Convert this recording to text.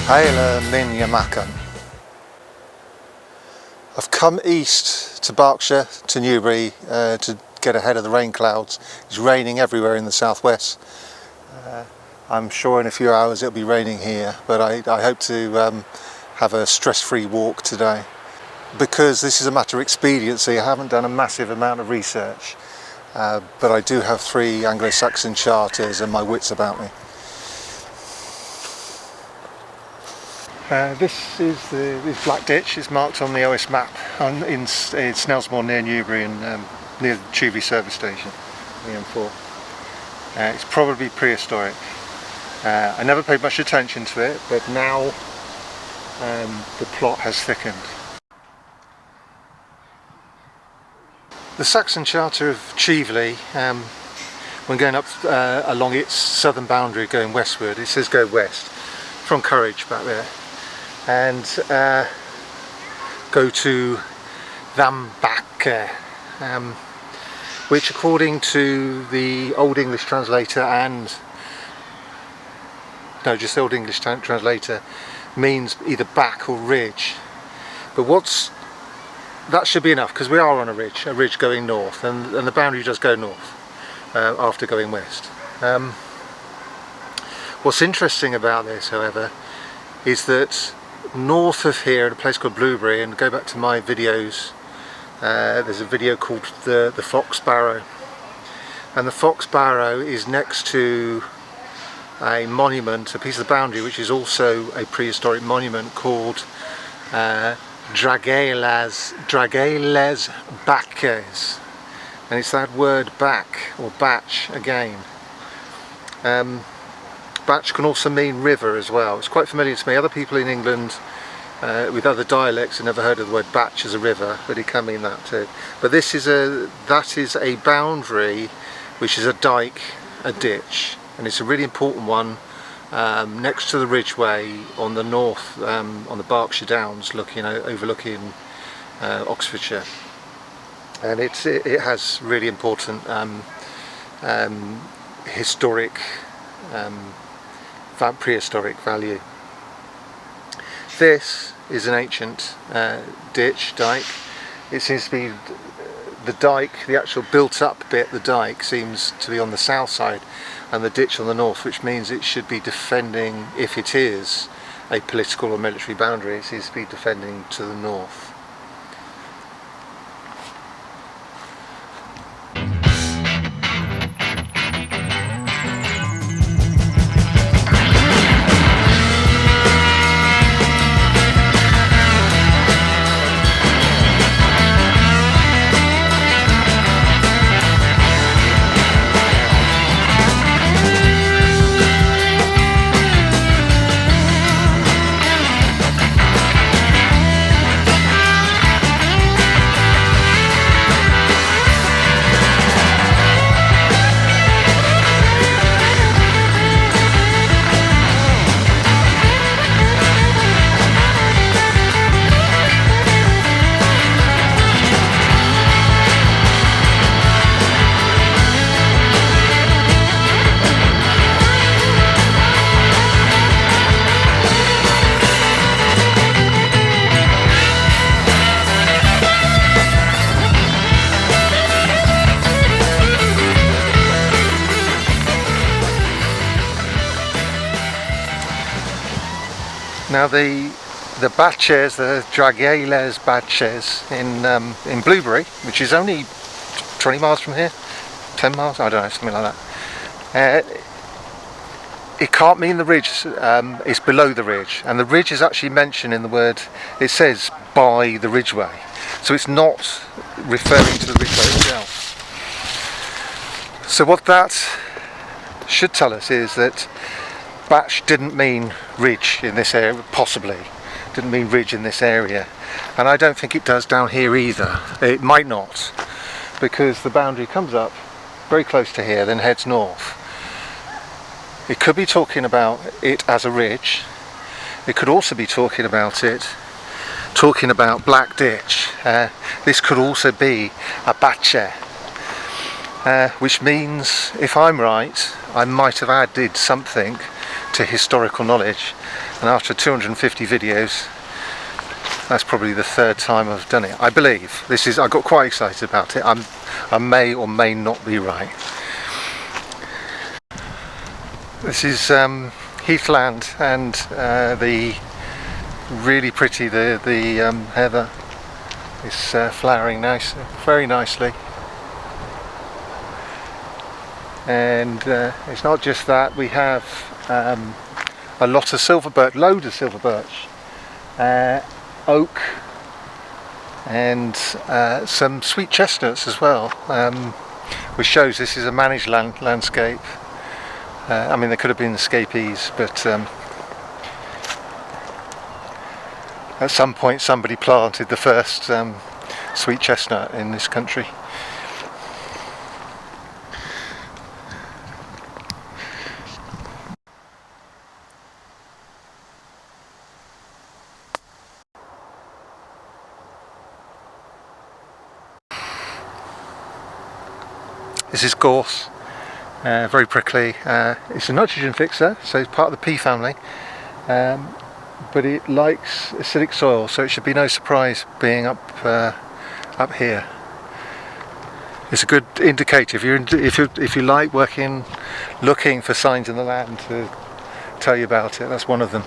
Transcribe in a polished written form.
Haile Minyamakan. I've come east to Berkshire, to Newbury, to get ahead of the rain clouds. It's raining everywhere in the southwest. I'm sure in a few hours it'll be raining here, but I hope to have a stress-free walk today. Because this is a matter of expediency, I haven't done a massive amount of research, but I do have 3 Anglo-Saxon charters and my wits about me. This is this black ditch. It's marked on the OS map in Snelsmore near Newbury and near the Chieveley service station, the M4. It's probably prehistoric. I never paid much attention to it, but now the plot has thickened. The Saxon charter of Chieveley, when going up along its southern boundary going westward, it says go west from Courage back there, and go to Muntjac, which according to the Old English translator just the Old English translator means either back or ridge. But that should be enough, because we are on a ridge going north, and the boundary does go north after going west. What's interesting about this, however, is that north of here, at a place called Newbury, and go back to my videos, there's a video called the Fox Barrow, and the Fox Barrow is next to a monument, a piece of the boundary which is also a prehistoric monument called Dragales Baches, and it's that word back or batch again. Batch can also mean river as well. It's quite familiar to me. Other people in England with other dialects have never heard of the word batch as a river, but it can mean that too. But that is a boundary which is a dyke, a ditch, and it's a really important one next to the Ridgeway on the north, on the Berkshire Downs, overlooking Oxfordshire, and it has really important historic, prehistoric value. This is an ancient dyke. It seems to be the dyke, the actual built up bit, the dyke seems to be on the south side and the ditch on the north, which means it should be defending, if it is a political or military boundary, it seems to be defending to the north. Now the Baches, the Dragales Baches in Newbury, which is only 20 miles from here, 10 miles, I don't know, something like that. It can't mean the ridge, it's below the ridge, and the ridge is actually mentioned in the word, it says by the Ridgeway, so it's not referring to the Ridgeway itself. So what that should tell us is that Batch didn't mean ridge in this area, possibly didn't mean ridge in this area, and I don't think it does down here either. It might not, because the boundary comes up very close to here, then heads north. It could be talking about it as a ridge. It could also be talking about Black Ditch. This could also be a bache, which means, if I'm right, I might have added something to historical knowledge, and after 250 videos, that's probably the third time I've done it. I believe this is. I got quite excited about it. I may or may not be right. This is heathland, and the really pretty the heather is flowering very nicely. And it's not just that, we have a lot of silver birch, loads of silver birch, oak, and some sweet chestnuts as well, which shows this is a managed landscape. I mean, there could have been escapees, but at some point somebody planted the first sweet chestnut in this country. This is gorse, very prickly. It's a nitrogen fixer, so it's part of the pea family, but it likes acidic soil, so it should be no surprise being up here. It's a good indicator if you like looking for signs in the land to tell you about it. That's one of them.